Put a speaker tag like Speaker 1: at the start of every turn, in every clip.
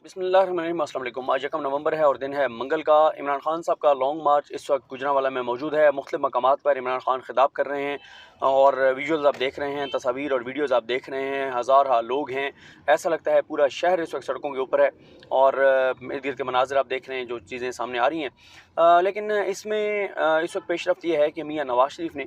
Speaker 1: बिस्मिल्लाहिर्रहमानिर्रहीम, अस्सलाम वालेकुम। आज 1 नवंबर है और दिन है मंगल का। इमरान खान साहब का लॉन्ग मार्च इस वक्त गुजरांवाला में मौजूद है। मुख्तलिफ मकामात पर इमरान खान खिताब कर रहे हैं और विजुअल्स आप देख रहे हैं, तस्वीर और वीडियोज़ आप देख रहे हैं। हज़ार लोग हैं, ऐसा लगता है पूरा शहर इस वक्त सड़कों के ऊपर है और इर्द गिर्द के मनाज़र आप देख रहे हैं, जो चीज़ें सामने आ रही हैं। लेकिन इसमें इस वक्त पेशरफ्त ये है कि मियाँ नवाज़ शरीफ ने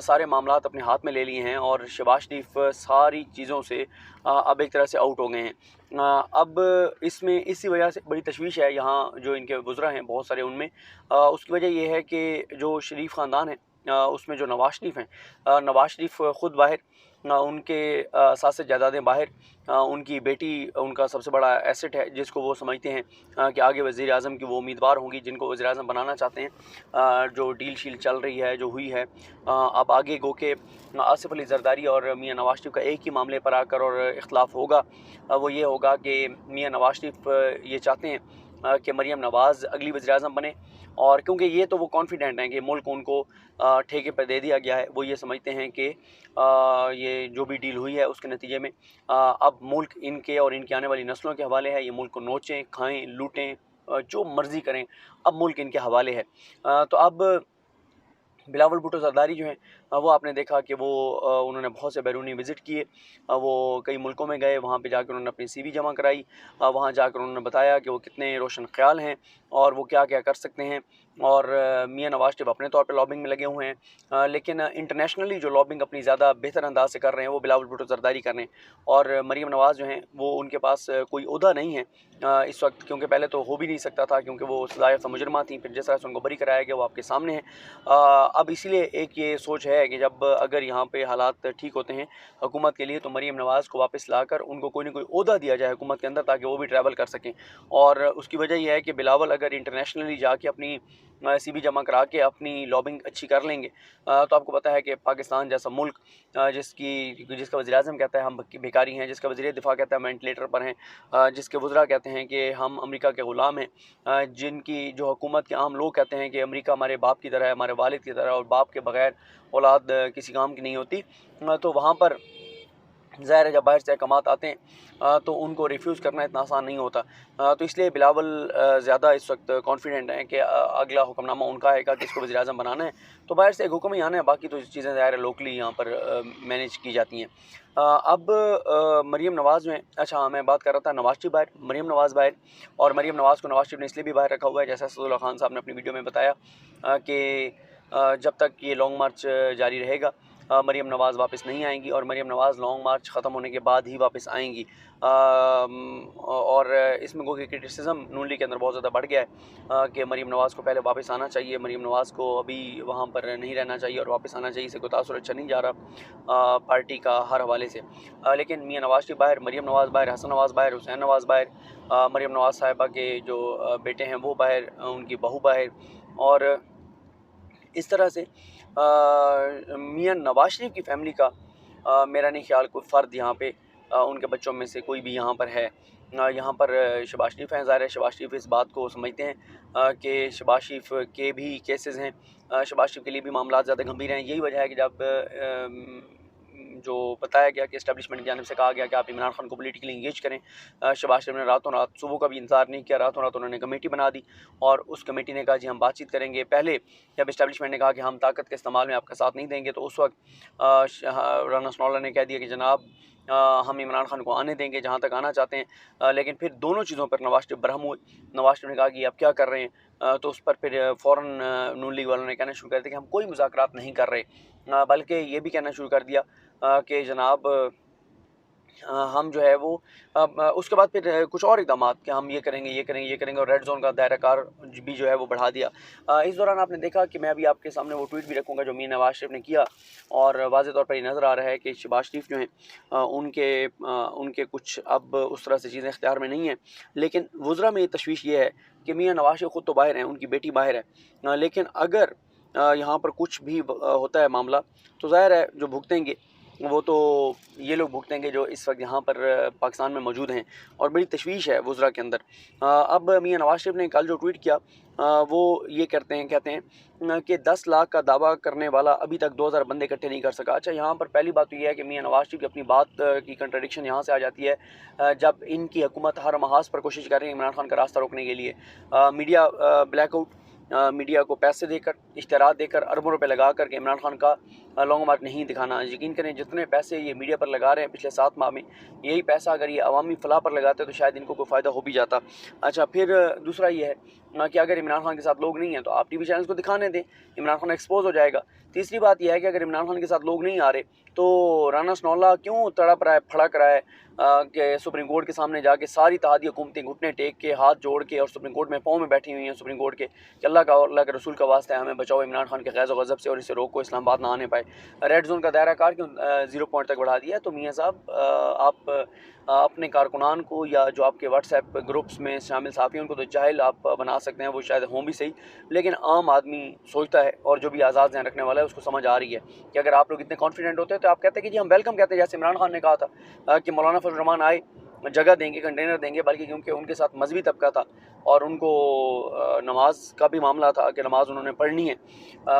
Speaker 1: सारे मामलात अपने हाथ में ले लिए हैं और शहबाज शरीफ सारी चीज़ों से अब एक तरह से आउट हो गए हैं। अब इसमें इसी वजह से बड़ी तशवीश है यहाँ जो इनके वुज़रा हैं बहुत सारे उनमें। उसकी वजह ये है कि जो शरीफ ख़ानदान है उसमें जो नवाज़ शरीफ हैं, नवाज़ शरीफ ख़ुद बाहर, उनके साथ जायदादें बाहर, उनकी बेटी उनका सबसे बड़ा एसेट है जिसको वो समझते हैं कि आगे वज़ीर आज़म की वो उम्मीदवार होंगी जिनको वज़ीर आज़म बनाना चाहते हैं। जो डील शील चल रही है, जो हुई है, अब आगे गो के आसिफ अली ज़रदारी और मियाँ नवाज़ शरीफ का एक ही मामले पर आकर और इख्तलाफ होगा। वो ये होगा कि मियाँ नवाज़ शरीफ ये चाहते हैं कि मरीम नवाज़ अगली वज़ीर-ए-आज़म बने, और क्योंकि ये तो वो कॉन्फिडेंट हैं कि मुल्क उनको ठेके पर दे दिया गया है। वो ये समझते हैं कि ये जो भी डील हुई है उसके नतीजे में अब मुल्क इनके और इनकी आने वाली नस्लों के हवाले है। ये मुल्क को नोचें, खाएँ, लूटें, जो मर्ज़ी करें, अब मुल्क इनके हवाले है। तो अब बिलावल भुट्टो ज़रदारी जो हैं, वो आपने देखा कि वो उन्होंने बहुत से बैरूनी विज़िट किए। वो कई मुल्कों में गए, वहाँ पे जाकर उन्होंने अपनी सीवी जमा कराई। वहाँ जाकर उन्होंने बताया कि वो कितने रोशन ख़्याल हैं और वो क्या क्या कर सकते हैं। और मियाँ नवाज़ शरीफ अपने तौर पे लॉबिंग में लगे हुए हैं, लेकिन इंटरनेशनली जो लॉबिंग अपनी ज़्यादा बेहतर अंदाज से कर रहे हैं वो बिलावल भुट्टो ज़रदारी कर रहे हैं। और मरीम नवाज़ जो हैं वो उनके पास कोई ओहदा नहीं है इस वक्त, क्योंकि पहले तो हो भी नहीं सकता था क्योंकि वो सज़ा-याफ्ता मुजरिमा थी। फिर जिस तरह से उनको बरी कराया गया वो आपके सामने है। अब इसीलिए एक ये सोच है कि जब अगर यहाँ पे हालात ठीक होते हैं हुकूमत के लिए, तो मरीम नवाज़ को वापस लाकर उनको कोई ना कोई ओहदा दिया जाए हुकूमत के अंदर, ताकि वो भी ट्रैवल कर सकें। और उसकी वजह यह है कि बिलावल अगर इंटरनेशनली जाके अपनी सीवी जमा करा के अपनी लॉबिंग अच्छी कर लेंगे, तो आपको पता है कि पाकिस्तान जैसा मुल्क, जिसका वज़ीर-ए-आज़म कहता है हम भिखारी हैं, जिसका वज़ीर दिफ़ा कहता है हम वेंटिलेटर पर हैं, जिसके वुज़रा कहते हैं कि हम अमेरिका के ग़ुलाम हैं, जिनकी जो हुकूमत के आम लोग कहते हैं कि अमेरिका हमारे बाप की तरह है, हमारे वालिद की तरह, और बाप के बगैर औलाद किसी काम की नहीं होती। तो वहाँ पर ज़ाहिर है जब बाहर से अहकामात आते हैं तो उनको रिफ्यूज़ करना इतना आसान नहीं होता। तो इसलिए बिलावल ज़्यादा इस वक्त कॉन्फिडेंट हैं कि अगला हुक्मनामा उनका आएगा कि इसको वज़ीर-ए-आज़म बनाना है। तो बाहर से एक हुक्म ही आना है, बाकी तो चीज़ें ज़ाहिर है लोकली यहाँ पर मैनेज की जाती हैं। अब मरीम नवाज़ जो हैं, अच्छा हाँ, मैं बात कर रहा था नवाज़ शरीफ बाहर, मरीम नवाज़ बाहर। और मरीम नवाज़ को नवाज़ शरीफ ने इसलिए भी बाहर रखा हुआ है, जैसा असदुल्ला खान साहब ने अपनी वीडियो में बताया कि जब तक ये लॉन्ग मार्च जारी रहेगा मरीम नवाज़ वापस नहीं आएंगी, और मरीम नवाज़ लॉन्ग मार्च ख़त्म होने के बाद ही वापस आएंगी। और इसमें गो कि क्रिटिसिज्म नून लीग के अंदर बहुत ज़्यादा बढ़ गया है कि मरीम नवाज़ को पहले वापस आना चाहिए, मरीम नवाज़ को अभी वहाँ पर नहीं रहना चाहिए और वापस आना चाहिए। इससे कोई तासुर अच्छा नहीं जा रहा पार्टी का हर हवाले से। लेकिन मियाँ नवाज़ शरीफ बाहर, मरीम नवाज़ बाहर, हसन नवाज़ बाहर, हुसैन नवाज़ बाहर, मरीम नवाज़ साहिबा के जो बेटे हैं वो बाहर, उनकी बहू बाहर। और इस तरह से मियाँ नवाज़ शरीफ की फ़ैमिली का मेरा नहीं ख्याल कोई फ़र्द यहाँ पे उनके बच्चों में से कोई भी यहाँ पर है। यहाँ पर शहबाज शरीफ हैं, ज़ाहिर है शहबाज शरीफ इस बात को समझते हैं कि शहबाज शरीफ के भी केसेस हैं, शहबाज शरीफ के लिए भी मामलात ज़्यादा गंभीर हैं। यही वजह है कि जब जो बताया गया कि एस्टेब्लिशमेंट की जानिब से कहा गया कि आप इमरान खान को पॉलिटिकली इंगेज करें, शहबाज शरीफ ने रातों रात, सुबह का भी इंतज़ार नहीं किया, रातों रात उन्होंने कमेटी बना दी और उस कमेटी ने कहा जी हम बातचीत करेंगे। पहले जब एस्टेब्लिशमेंट ने कहा कि हम ताकत के इस्तेमाल में आपका साथ नहीं देंगे, तो उस वक्त राना सनाउल्लाह ने कह दिया कि जनाब हम इमरान खान को आने देंगे जहाँ तक आना चाहते हैं। लेकिन फिर दोनों चीज़ों पर नवाज़ शरीफ बरहम हुए। नवाज़ शरीफ ने कहा कि आप क्या कर रहे हैं, तो उस पर फिर फ़ौरन नून लीग वालों ने कहना शुरू कर दिया कि हम कोई मुज़ाकरात नहीं कर रहे, बल्कि ये भी कहना शुरू कर दिया कि जनाब हम जो है वो उसके बाद फिर कुछ और इक़दामात कि हम ये करेंगे, ये करेंगे, ये करेंगे, और रेड ज़ोन का दायरा कार भी जो है वो बढ़ा दिया। इस दौरान आपने देखा कि मैं अभी आपके सामने वो ट्वीट भी रखूँगा जो मियां नवाज़ शरीफ ने किया, और वाज़ेह तौर पर ये नज़र आ रहा है कि शहबाज शरीफ जो हैं उनके कुछ अब उस तरह से चीज़ें इख्तियार में नहीं हैं। लेकिन वुज़रा में ये तशवीश ये है कि मियां नवाज़ शरीफ ख़ुद तो बाहर हैं, उनकी बेटी बाहर है, लेकिन अगर यहाँ पर कुछ भी होता है मामला, तो ज़ाहिर है जो भुगतेंगे वो तो ये लोग भुगतेंगे जो इस वक्त यहाँ पर पाकिस्तान में मौजूद हैं, और बड़ी तशवीश है वज़रा के अंदर। अब मियां नवाज शरीफ ने कल जो ट्वीट किया, वो ये कहते हैं कि 10 लाख का दावा करने वाला अभी तक 2000 बंदे इकट्ठे नहीं कर सका। अच्छा, यहाँ पर पहली बात तो ये है कि मियां नवाज शरीफ की अपनी बात की कंट्रडिक्शन यहाँ से आ जाती है, जब इनकी हुकूमत हर महाज पर कोशिश कर रही है इमरान खान का रास्ता रोकने के लिए। मीडिया ब्लैकआउट, मीडिया को पैसे देकर, इश्तहारात देकर, अरबों रुपए लगा कर के इमरान खान का लॉन्ग मार्च नहीं दिखाना। यकीन करें, जितने पैसे ये मीडिया पर लगा रहे हैं पिछले 7 माह में, यही पैसा अगर ये अवामी फलाह पर लगाते तो शायद इनको कोई फ़ायदा हो भी जाता। अच्छा, फिर दूसरा ये है कि अगर इमरान खान के साथ लोग नहीं हैं तो आप टीवी चैनल्स को दिखाने दें, इमरान खान एक्सपोज हो जाएगा। तीसरी बात यह है कि अगर इमरान खान के साथ लोग नहीं आ रहे तो राना सनौल्ला क्यों तड़प रहा है, फड़क रहा है कि सुप्रीम कोर्ट के सामने जाके सारी तहादी हुकूमतें घुटने टेक के, हाथ जोड़ के, और सुप्रीम कोर्ट में पाँव में बैठी हुई हैं सुप्रीम कोर्ट के कि अल्लाह के रसूल का वास्ता है, हमें बचाओ इमरान खान के गैज़ व गज़ब से, और इसे रोको, इस्लामाबाद ना आने पाए। रेड जोन का दायरा कार क्यों 0 पॉइंट तक बढ़ा दिया है? तो मियाँ साहब, आप अपने कारकुनान को या जो आपके व्हाट्सएप ग्रुप्स में शामिल साथी उनको तो जाहिल आप बना सकते हैं, वो शायद हों भी सही, लेकिन आम आदमी सोचता है और जो भी आज़ाद ज़हन रखने वाला है उसको समझ आ रही है कि अगर आप लोग इतने कॉन्फिडेंट होते हैं तो आप कहते हैं कि जी हम वेलकम कहते हैं, जैसे इमरान खान ने कहा था कि मौलाना फजल रहमान आए, जगह देंगे, कंटेनर देंगे, बल्कि क्योंकि उनके साथ मजहबी तबका था और उनको नमाज का भी मामला था कि नमाज उन्होंने पढ़नी है,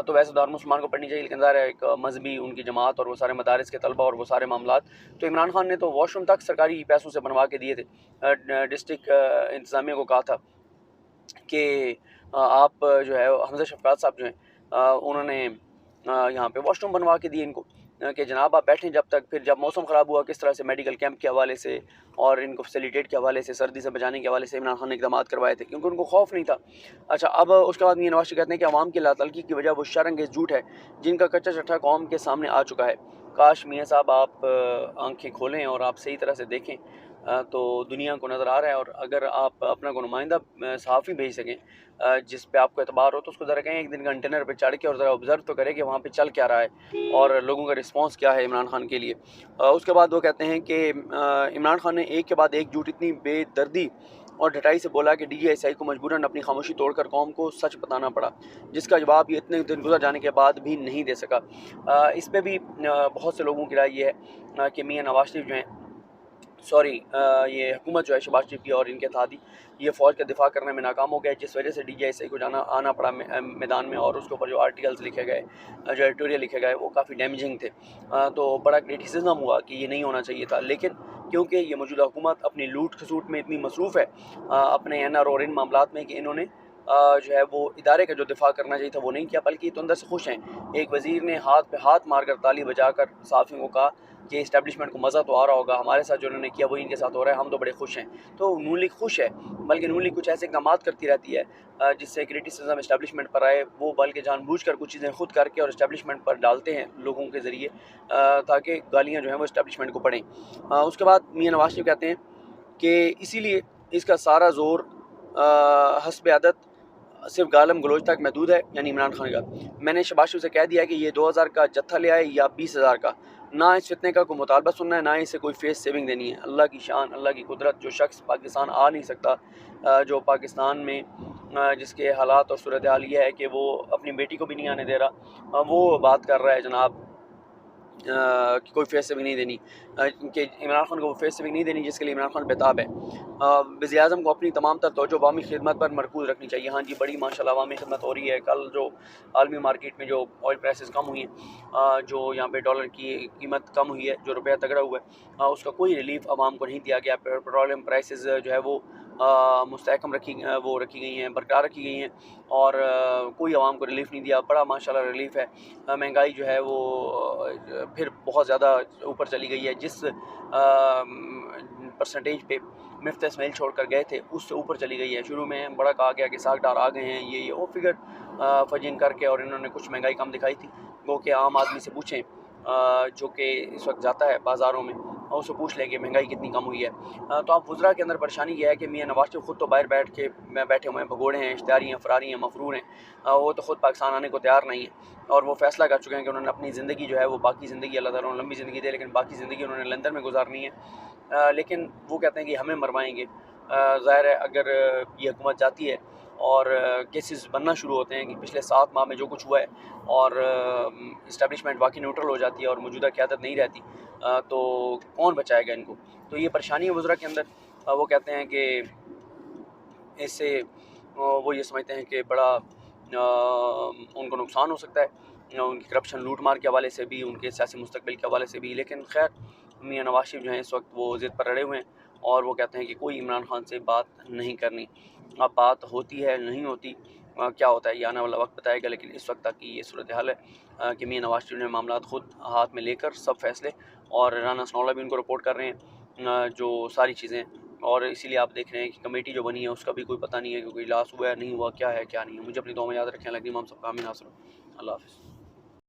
Speaker 1: तो वैसे दारुल मुसलमान को पढ़नी चाहिए, लेकिन ज़ाहिर है एक मजहबी उनकी जमात और वो सारे मदारिस के तलबा और वो सारे मामलात। तो इमरान खान ने तो वॉशरूम तक सरकारी पैसों से बनवा के दिए थे। डिस्ट्रिक्ट इंतज़ामिया को कहा था कि आप जो है हमजा शफकात साहब जो हैं उन्होंने यहाँ पे वॉशरूम बनवा के दिए इनको कि जनाब आप बैठें जब तक। फिर जब मौसम ख़राब हुआ, किस तरह से मेडिकल कैंप के हवाले से और इनको फैसिलिटेट के हवाले से, सर्दी से बचाने के हवाले से इमरान खान ने इक़दाम करवाए थे, क्योंकि उनको खौफ नहीं था। अच्छा, अब उसके बाद मियां नवाज शरीफ कहते हैं कि अवाम की लातलकी की वजह वो शरंगेज़ झूठ है जिनका कच्चा चट्टा कौम के सामने आ चुका है। काश मियाँ साहब आप आँखें खोलें और आप सही तरह से देखें तो दुनिया को नज़र आ रहा है। और अगर आप अपना को नुमाइंदा सहाफ़ी भेज सकें जिस पे आपको एतबार हो, तो उसको ज़रा कहें एक दिन कंटेनर पे चढ़ के और ज़रा ऑब्ज़र्व तो करें कि वहाँ पे चल क्या रहा है और लोगों का रिस्पांस क्या है इमरान खान के लिए। उसके बाद वो कहते हैं कि इमरान खान ने एक के बाद एक झूठ इतनी बेदर्दी और ढटाई से बोला कि DGSI को मजबूरन अपनी खामोशी तोड़कर कौम को सच बताना पड़ा, जिसका जवाब ये इतने दिन गुजर जाने के बाद भी नहीं दे सका। इस पर भी बहुत से लोगों की राय ये है कि मियां नवाज शरीफ जो हैं, सॉरी, ये हुकूमत जो है शहबाज शरीफ की और इनके इत्तेहादी, ये फ़ौज का दिफा करने में नाकाम हो गए, जिस वजह से DGSI को आना पड़ा मैदान में, और उसके ऊपर जो आर्टिकल्स लिखे गए, जो एडिटोरियल लिखे गए, वो काफ़ी डैमेजिंग थे। तो बड़ा क्रिटिसिज्म हुआ कि ये नहीं होना चाहिए था, लेकिन क्योंकि ये मौजूदा हुकूमत अपनी लूट खसूट में इतनी मसरूफ़ है अपने NR और इन मामलात में, कि इन्होंने जो है वो इदारे का जो दिफा करना चाहिए था वो नहीं किया, बल्कि तो अंदर से खुश हैं। एक वज़ीर ने हाथ पे हाथ मारकर ताली बजाकर सहाफ़ियों को कहा कि इस्टेब्लिशमेंट को मज़ा तो आ रहा होगा, हमारे साथ जो उन्होंने किया वही इनके साथ हो रहा है, हम तो बड़े खुश हैं। तो नून लीग खुश है, बल्कि नून लीग कुछ ऐसे इक़दाम करती रहती है जिससे क्रिटिसिज्म इस्टेब्लिशमेंट पर आए, वो बल्कि जानबूझकर कुछ चीज़ें खुद करके और इस्टेब्लिशमेंट पर डालते हैं लोगों के ज़रिए, ताकि गालियाँ जो हैं वो इस्टेब्लिशमेंट को पड़ें। उसके बाद मियां नवाज शरीफ कहते हैं कि इसीलिए इसका सारा ज़ोर हस्ब आदत सिर्फ गालम गलोच तक महदूद है, यानी इमरान खान का। मैंने शहबाज शरीफ से कह दिया कि ये 2000 का जत्था ले आए या 20,000 का, ना इस फितने का कोई मुतालबा सुनना है, ना इसे कोई फेस सेविंग देनी है। अल्लाह की शान, अल्लाह की कुदरत, जो शख्स पाकिस्तान आ नहीं सकता, जो पाकिस्तान में जिसके हालात और सूरत हाल ये है कि वो अपनी बेटी को भी नहीं आने दे रहा, वो बात कर रहा है जनाब कि कोई फेस सेविंग नहीं देनी, कि इमरान खान को वो फेस सेविंग नहीं देनी जिसके लिए इमरान खान बेताब है। वज़ीर आज़म को अपनी तमाम तर तवज्जो अवामी खिदमत पर मरकूज़ रखनी चाहिए। हाँ जी, बड़ी माशाल्लाह अवामी खिदमत हो रही है। कल जो आलमी मार्केट में जो ऑयल प्राइसेस कम हुई हैं, जो यहाँ पे डॉलर की कीमत कम हुई है, जो रुपया तगड़ा हुआ है, उसका कोई रिलीफ आवाम को नहीं दिया गया। पेट्रोलियम प्राइसेस जो है वो मुस्तहकम रखी गई हैं, बरकरार रखी गई हैं, और कोई आवाम को रिलीफ नहीं दिया। बड़ा माशाल्लाह रिलीफ है। महंगाई जो है वो फिर बहुत ज़्यादा ऊपर चली गई है, जिस परसेंटेज पे मिफ्त इस्माइल छोड़ कर गए थे उससे ऊपर चली गई है। शुरू में बड़ा कहा गया कि सागदार आ गए हैं, ये वो फिगर फजिंग करके, और इन्होंने कुछ महंगाई कम दिखाई थी। वो कि आम आदमी से पूछें जो कि इस वक्त जाता है बाज़ारों में, और उससे पूछ लें कि महंगाई कितनी कम हुई है। तो आप वज़रा के अंदर परेशानी ये है कि मियां नवाज शरीफ ख़ुद तो बाहर बैठे हुए हैं, भगोड़े हैं, इश्तिहारी हैं, फ़रारी हैं, मफरूर हैं। वो तो ख़ुद पाकिस्तान आने को तैयार नहीं है, और वो फ़ैसला कर चुके हैं कि उन्होंने अपनी ज़िंदगी जो है वो बाकी ज़िंदगी, अल्लाह ताला उन्हें लंबी ज़िंदगी दे, लेकिन बाकी ज़िंदगी उन्होंने लंदन में गुजारनी है। लेकिन वो कहते हैं कि हमें मरवाएंगे। ज़ाहिर है अगर ये हुकूमत जाती है और केसेस बनना शुरू होते हैं कि पिछले 7 माह में जो कुछ हुआ है, और इस्टेब्लिशमेंट वाकई न्यूट्रल हो जाती है और मौजूदा क़यादत नहीं रहती, तो कौन बचाएगा इनको। तो ये परेशानी है वज़रा के अंदर। वो कहते हैं कि इससे वो ये समझते हैं कि बड़ा उनको नुकसान हो सकता है, उनकी करप्शन लूट मार के हवाले से भी, उनके सियासी मुस्तकबिल के हवाले से भी। लेकिन खैर मियाँ नवाज शरीफ जो हैं इस वक्त वो ज़िद पर अड़े हुए हैं और वो कहते हैं कि कोई इमरान खान से बात नहीं करनी। अब बात होती है नहीं होती, क्या होता है ये आने वाला वक्त बताएगा। लेकिन इस वक्त तक की ये सूरत हाल है कि मियाँ नवाज शरीफ ने मामला खुद हाथ में लेकर सब फैसले, और राना सनौला भी उनको रिपोर्ट कर रहे हैं जो सारी चीज़ें। और इसीलिए आप देख रहे हैं कि कमेटी जो बनी है उसका भी कोई पता नहीं है कि कोई इजलास हुआ है नहीं हुआ, क्या है क्या नहीं है। मुझे अपनी दुआ में याद रखें। लगी हम सबका आमीन। अल्लाह हाफ़िज़।